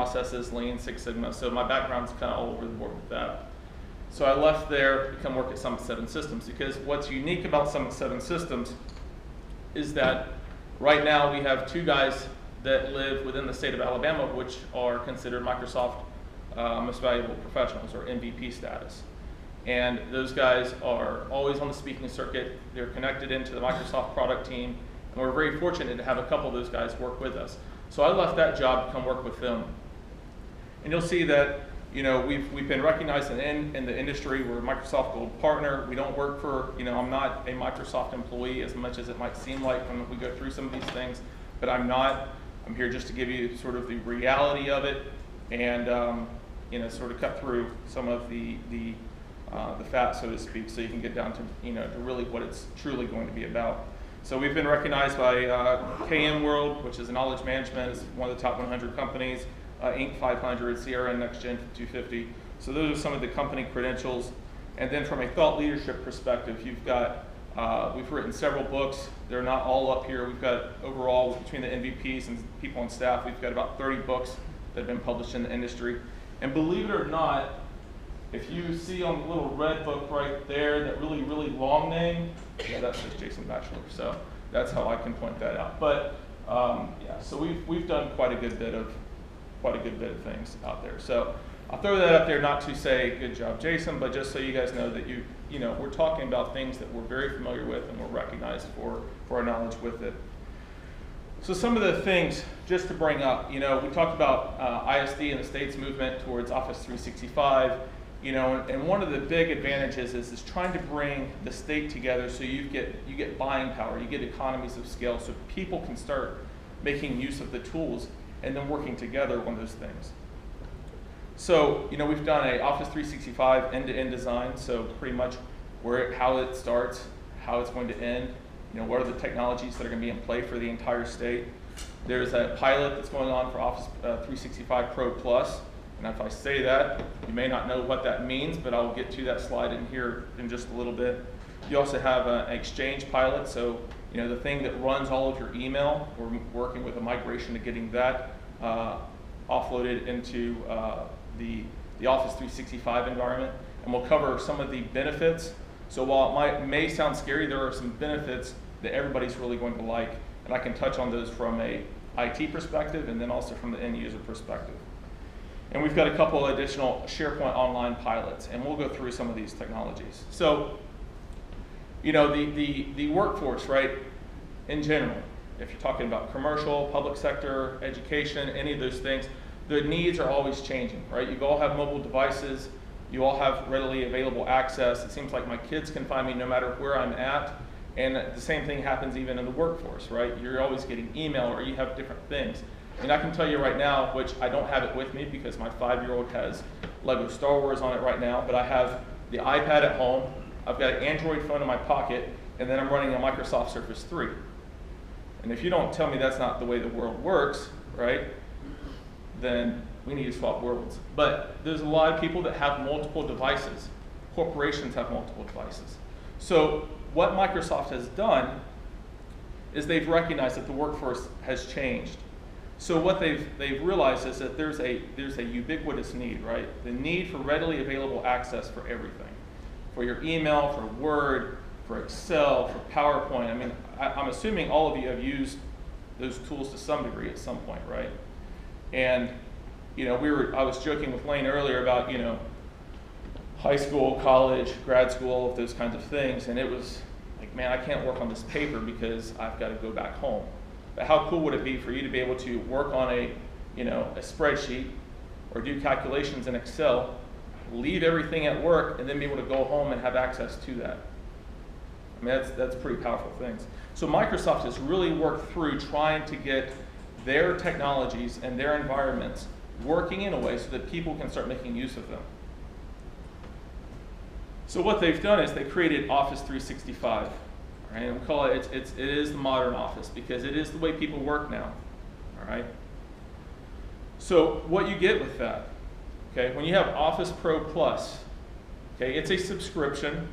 processes, Lean, Six Sigma. So my background's kind of all over the board with that. So I left there to come work at Summit 7 Systems, because what's unique about Summit 7 Systems is that right now we have 2 guys that live within the state of Alabama, which are considered Microsoft Most Valuable Professionals, or MVP status. And those guys are always on the speaking circuit. They're connected into the Microsoft product team, and we're very fortunate to have a couple of those guys work with us. So I left that job to come work with them. And you'll see that we've been recognized in the industry. We're a Microsoft Gold Partner. We don't work for, I'm not a Microsoft employee as much as it might seem like when we go through some of these things, but I'm not. I'm here just to give you sort of the reality of it and, sort of cut through some of the fat, so to speak, so you can get down to, to really what it's truly going to be about. So we've been recognized by KM World, which is knowledge management, is one of the top 100 companies, Inc. 500, CRN Next Gen 250. So those are some of the company credentials. And then from a thought leadership perspective, you've got, we've written several books. They're not all up here. We've got overall, between the MVPs and people on staff, we've got about 30 books that have been published in the industry. And believe it or not, if you see on the little red book right there, that really, really long name, yeah, that says Jason Batchelor. So that's how I can point that out. But yeah, so we've done quite a good bit of things out there. So I'll throw that up there not to say good job, Jason, but just so you guys know that we're talking about things that we're very familiar with and we're recognized for our knowledge with it. So some of the things just to bring up, we talked about ISD and the state's movement towards Office 365. And one of the big advantages is trying to bring the state together so you get buying power, you get economies of scale, so people can start making use of the tools and then working together on those things. So we've done a Office 365 end-to-end design, so pretty much how it starts, how it's going to end, what are the technologies that are going to be in play for the entire state. There's a pilot that's going on for Office 365 Pro Plus. And if I say that, you may not know what that means, but I'll get to that slide in here in just a little bit. You also have an Exchange pilot, so the thing that runs all of your email. We're working with a migration to getting that offloaded into the Office 365 environment, and we'll cover some of the benefits. So while it may sound scary, there are some benefits that everybody's really going to like, and I can touch on those from a IT perspective and then also from the end user perspective. And we've got a couple additional SharePoint Online pilots, and we'll go through some of these technologies. So, the workforce, right, in general, if you're talking about commercial, public sector, education, any of those things, the needs are always changing, right? You all have mobile devices, you all have readily available access. It seems like my kids can find me no matter where I'm at, and the same thing happens even in the workforce, right? You're always getting email, or you have different things. And I can tell you right now, which I don't have it with me because my 5-year-old has Lego Star Wars on it right now, but I have the iPad at home, I've got an Android phone in my pocket, and then I'm running a Microsoft Surface 3. And if you don't tell me that's not the way the world works, right, then we need to swap worlds. But there's a lot of people that have multiple devices. Corporations have multiple devices. So what Microsoft has done is they've recognized that the workforce has changed. So what they've realized is that there's a ubiquitous need, right? The need for readily available access for everything. For your email, for Word, for Excel, for PowerPoint. I mean, I'm assuming all of you have used those tools to some degree at some point, right? And I was joking with Lane earlier about, high school, college, grad school, all of those kinds of things, and it was like, man, I can't work on this paper because I've got to go back home. But how cool would it be for you to be able to work on a spreadsheet or do calculations in Excel, leave everything at work, and then be able to go home and have access to that? I mean, that's pretty powerful things. So Microsoft has really worked through trying to get their technologies and their environments working in a way so that people can start making use of them. So what they've done is they created Office 365. Right? And we call it is the modern office because it is the way people work now. All right. So what you get with that, okay, when you have Office Pro Plus, okay, it's a subscription,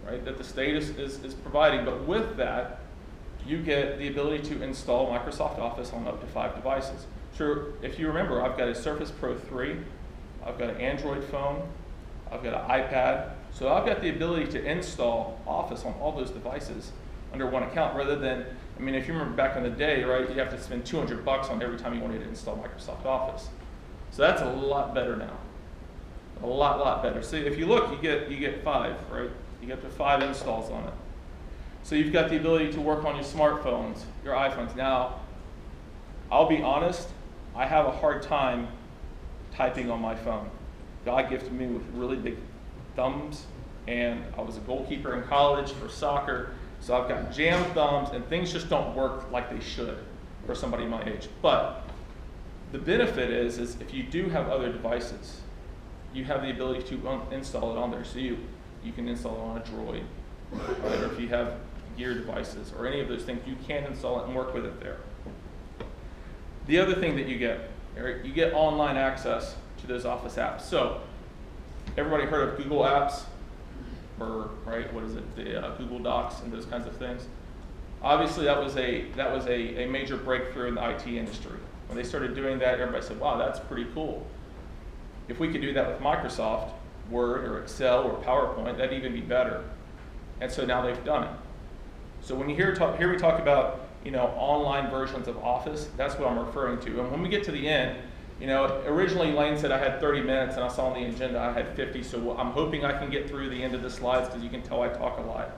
right, that the state is providing, but with that, you get the ability to install Microsoft Office on up to 5 devices. So if you remember, I've got a Surface Pro 3, I've got an Android phone, I've got an iPad, so I've got the ability to install Office on all those devices under one account rather than, I mean, if you remember back in the day, right, you have to spend $200 on every time you wanted to install Microsoft Office. So that's a lot better now. A lot better. So if you look, you get 5, right? You get to 5 installs on it. So you've got the ability to work on your smartphones, your iPhones. Now, I'll be honest, I have a hard time typing on my phone. God gifted me with really big thumbs, and I was a goalkeeper in college for soccer, so I've got jammed thumbs, and things just don't work like they should for somebody my age. But the benefit is if you do have other devices, you have the ability to install it on there. So you can install it on a Droid, right? Or if you have Gear devices or any of those things, you can install it and work with it there. The other thing that you get, Eric, you get online access to those Office apps. So everybody heard of Google Apps, or right, what is it, the Google Docs and those kinds of things. Obviously, that was a major breakthrough in the IT industry. When they started doing that, everybody said, "Wow, that's pretty cool." If we could do that with Microsoft Word or Excel or PowerPoint, that'd even be better. And so now they've done it. So when you hear me talk about, you know, online versions of Office, that's what I'm referring to. And when we get to the end, you know, originally Lane said I had 30 minutes, and I saw on the agenda I had 50. So I'm hoping I can get through the end of the slides because you can tell I talk a lot.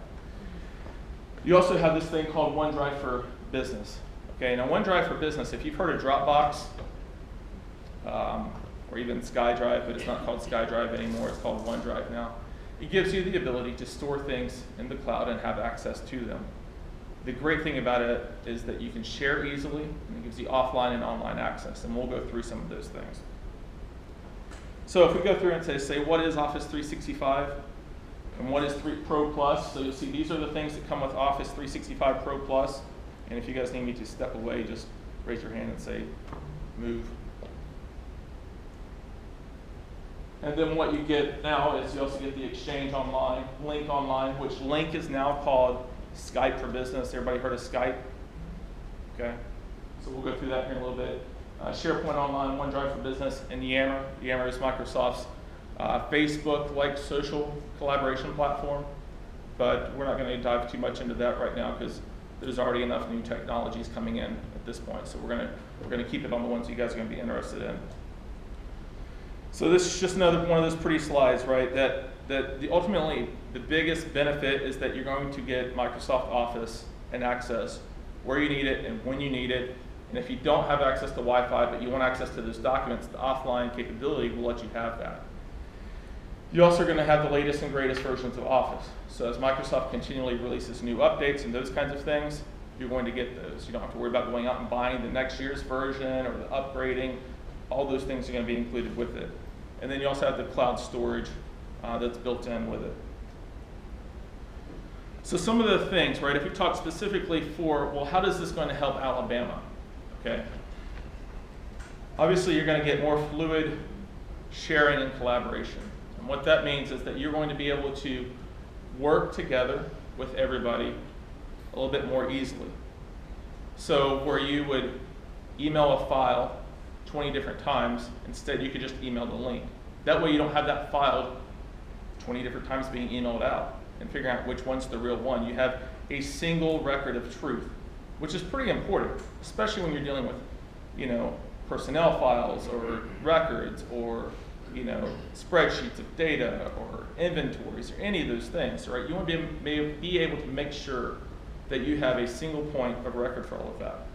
You also have this thing called OneDrive for Business. Okay, now OneDrive for Business, if you've heard of Dropbox, or even SkyDrive, but it's not called SkyDrive anymore, it's called OneDrive now. It gives you the ability to store things in the cloud and have access to them. The great thing about it is that you can share easily, and it gives you offline and online access, and we'll go through some of those things. So if we go through and say what is Office 365, and what is Pro Plus, so you'll see these are the things that come with Office 365 Pro Plus, and if you guys need me to step away, just raise your hand and say, move. And then what you get now is you also get the Exchange Online, Link Online, which Link is now called Skype for Business. Everybody heard of Skype? Okay, so we'll go through that here in a little bit. SharePoint Online, OneDrive for Business, and Yammer. Yammer is Microsoft's Facebook-like social collaboration platform, but we're not going to dive too much into that right now because there's already enough new technologies coming in at this point. So we're going to keep it on the ones you guys are going to be interested in. So this is just another one of those pretty slides, right? Ultimately, the biggest benefit is that you're going to get Microsoft Office and access where you need it and when you need it. And if you don't have access to Wi-Fi, but you want access to those documents, the offline capability will let you have that. You're also going to have the latest and greatest versions of Office. So as Microsoft continually releases new updates and those kinds of things, you're going to get those. You don't have to worry about going out and buying the next year's version or the upgrading. All those things are going to be included with it. And then you also have the cloud storage that's built in with it. So some of the things, right, if we talk specifically well, how is this going to help Alabama? Okay. Obviously, you're going to get more fluid sharing and collaboration. And what that means is that you're going to be able to work together with everybody a little bit more easily. So where you would email a file 20 different times, instead you could just email the link. That way you don't have that file 20 different times being emailed out and figuring out which one's the real one. You have a single record of truth, which is pretty important, especially when you're dealing with, you know, personnel files or records or, you know, spreadsheets of data or inventories or any of those things, right? You want to be able to make sure that you have a single point of record for all of that.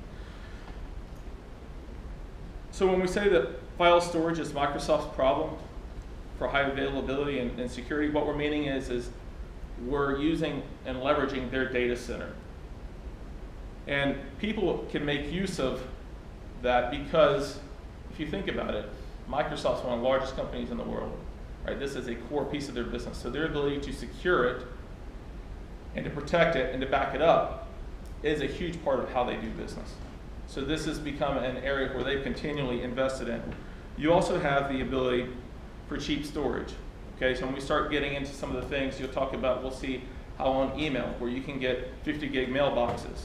So when we say that file storage is Microsoft's problem for high availability and security, what we're meaning is we're using and leveraging their data center. And people can make use of that because, if you think about it, Microsoft's one of the largest companies in the world. Right? This is a core piece of their business. So their ability to secure it and to protect it and to back it up is a huge part of how they do business. So this has become an area where they've continually invested in. You also have the ability for cheap storage. Okay, so when we start getting into some of the things we'll see how on email, where you can get 50 gig mailboxes.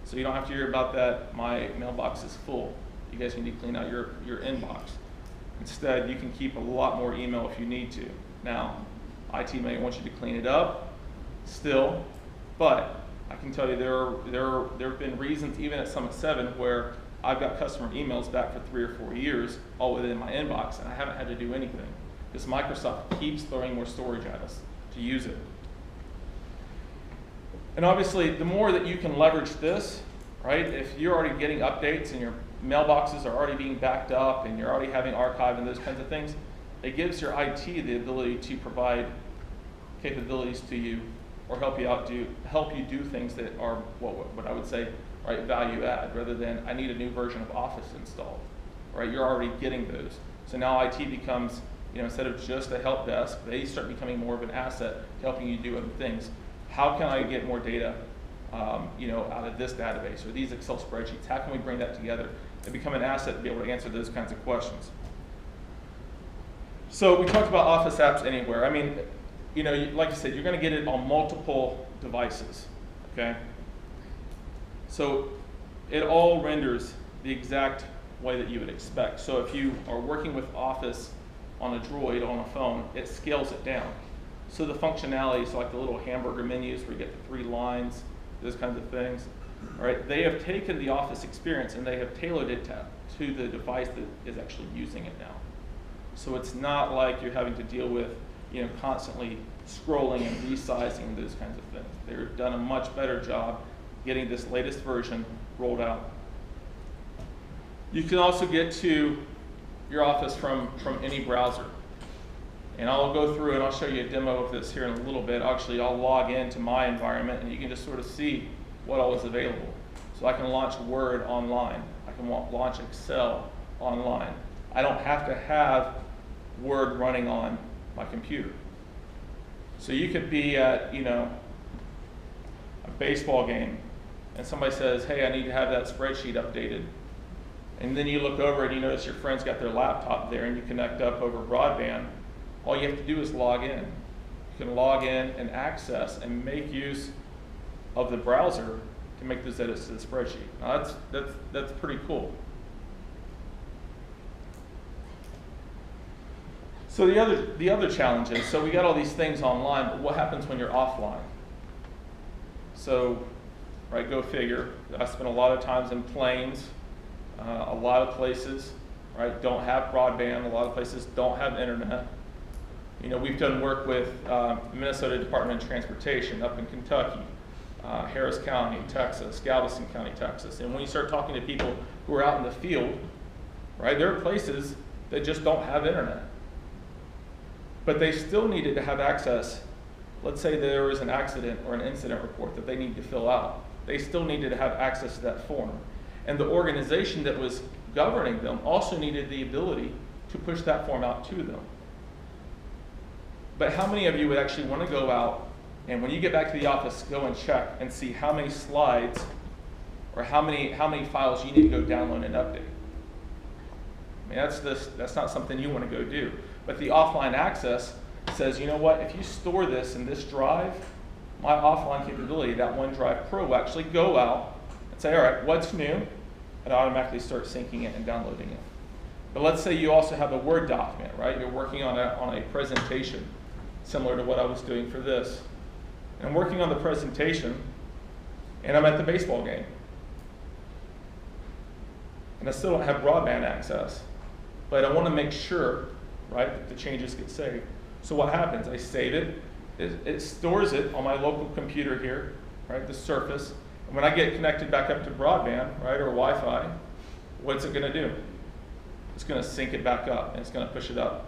So you don't have to worry about that, my mailbox is full. you guys need to clean out your inbox. Instead, you can keep a lot more email if you need to. Now, IT may want you to clean it up still, but I can tell you there have been reasons even at Summit 7 where I've got customer emails back for 3 or 4 years all within my inbox, and I haven't had to do anything because Microsoft keeps throwing more storage at us to use it. And obviously, the more that you can leverage this, right, if you're already getting updates and your mailboxes are already being backed up and you're already having archive and those kinds of things, it gives your IT the ability to provide capabilities to you or help you do things that are what I would say, right, value add, rather than I need a new version of Office installed, right? You're already getting those. So now IT becomes, instead of just a help desk, they start becoming more of an asset helping you do other things. How can I get more data, out of this database or these Excel spreadsheets? How can we bring that together and become an asset to be able to answer those kinds of questions? So we talked about Office Apps Anywhere. I mean, like I said, you're going to get it on multiple devices, okay? So it all renders the exact way that you would expect. So if you are working with Office on a Droid, on a phone, it scales it down. So the functionality, so like the little hamburger menus where you get the 3 lines, those kinds of things, all right, they have taken the Office experience and they have tailored it to the device that is actually using it now. So it's not like you're having to deal with, constantly scrolling and resizing those kinds of things. They've done a much better job getting this latest version rolled out. You can also get to your Office from any browser. And I'll go through and I'll show you a demo of this here in a little bit. Actually, I'll log into my environment and you can just sort of see what all is available. So I can launch Word online. I can launch Excel online. I don't have to have Word running on my computer. So you could be at, a baseball game and somebody says, hey, I need to have that spreadsheet updated. And then you look over and you notice your friend's got their laptop there and you connect up over broadband. All you have to do is log in. You can log in and access and make use of the browser to make those edits to the spreadsheet. Now that's pretty cool. So the other challenge is, so we got all these things online, but what happens when you're offline? So, right, go figure. I spent a lot of times in planes. A lot of places, right, don't have broadband. A lot of places don't have internet. We've done work with Minnesota Department of Transportation up in Kentucky, Harris County, Texas, Galveston County, Texas. And when you start talking to people who are out in the field, right, there are places that just don't have internet. But they still needed to have access. Let's say there was an accident or an incident report that they need to fill out. They still needed to have access to that form. And the organization that was governing them also needed the ability to push that form out to them. But how many of you would actually want to go out and when you get back to the office, go and check and see how many slides or how many files you need to go download and update? I mean, that's not something you want to go do. But the offline access says, you know what, if you store this in this drive, my offline capability, that OneDrive Pro, will actually go out and say, all right, what's new? And automatically start syncing it and downloading it. But let's say you also have a Word document, right? You're working on a presentation, similar to what I was doing for this. And I'm working on the presentation, and I'm at the baseball game. And I still don't have broadband access. But I want to make sure, right, that the changes get saved. So what happens? I save it. It stores it on my local computer here, right, the Surface. And when I get connected back up to broadband, right, or Wi-Fi, what's it going to do? It's going to sync it back up, and it's going to push it up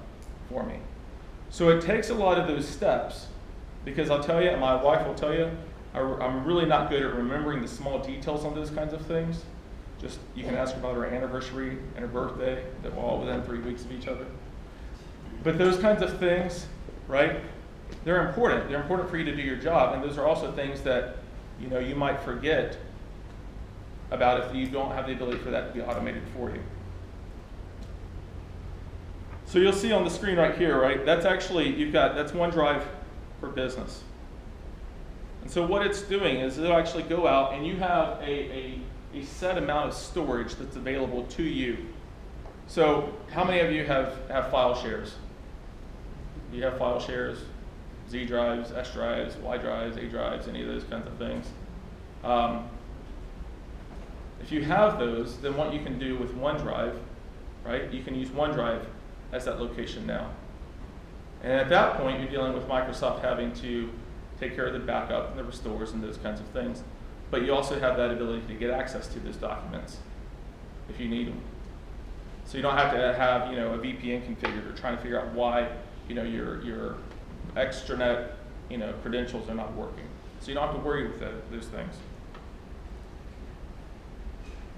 for me. So it takes a lot of those steps, because I'll tell you, and my wife will tell you, I'm really not good at remembering the small details on those kinds of things. Just, you can ask her about her anniversary and her birthday, that we're all within 3 weeks of each other. But those kinds of things, right, they're important. They're important for you to do your job, and those are also things that you might forget about if you don't have the ability for that to be automated for you. So you'll see on the screen right here, right, that's actually, that's OneDrive for Business. And so what it's doing is it'll actually go out and you have a a set amount of storage that's available to you. So how many of you have file shares? Do you have file shares? Z drives, S drives, Y drives, A drives, any of those kinds of things? If you have those, then what you can do with OneDrive, right? You can use OneDrive as that location now. And at that point, you're dealing with Microsoft having to take care of the backup and the restores and those kinds of things. But you also have that ability to get access to those documents if you need them. So you don't have to have a VPN configured or trying to figure out why your extranet credentials are not working. So you don't have to worry with those things.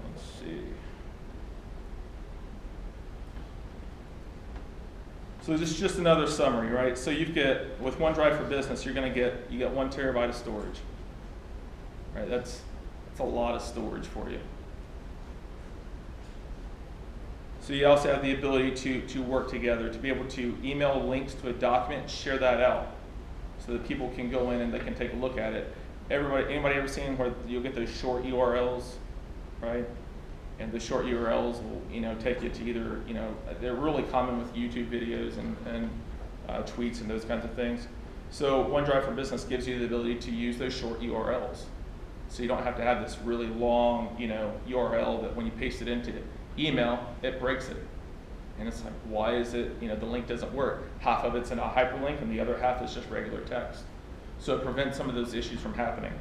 Let's see. So this is just another summary, right? So you get, with OneDrive for Business, you get 1 terabyte of storage. Right? That's a lot of storage for you. So you also have the ability to work together, to be able to email links to a document and share that out so that people can go in and they can take a look at it. Anybody ever seen where you'll get those short URLs, right? And the short URLs will take you to either, they're really common with YouTube videos and tweets and those kinds of things. So OneDrive for Business gives you the ability to use those short URLs. So you don't have to have this really long, URL that when you paste it into email, it breaks it. And it's like, why is it, the link doesn't work? Half of it's in a hyperlink and the other half is just regular text. So it prevents some of those issues from happening.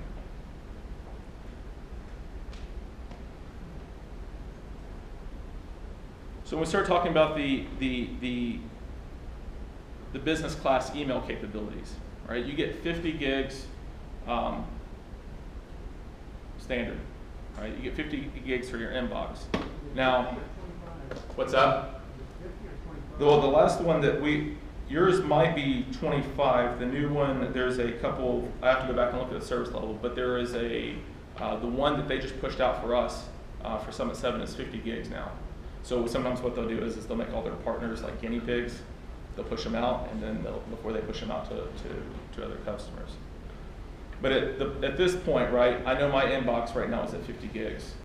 So when we start talking about the business class email capabilities, right? You get 50 gigs standard, right? You get 50 gigs for your inbox. Now, what's that? Well, the last one yours might be 25. The new one, there's a couple, I have to go back and look at the service level, but there is the one that they just pushed out for us for Summit 7 is 50 gigs now. So sometimes what they'll do is they'll make all their partners like guinea pigs. They'll push them out, and then before they push them out to other customers. But at this point, right, I know my inbox right now is at 50 gigs.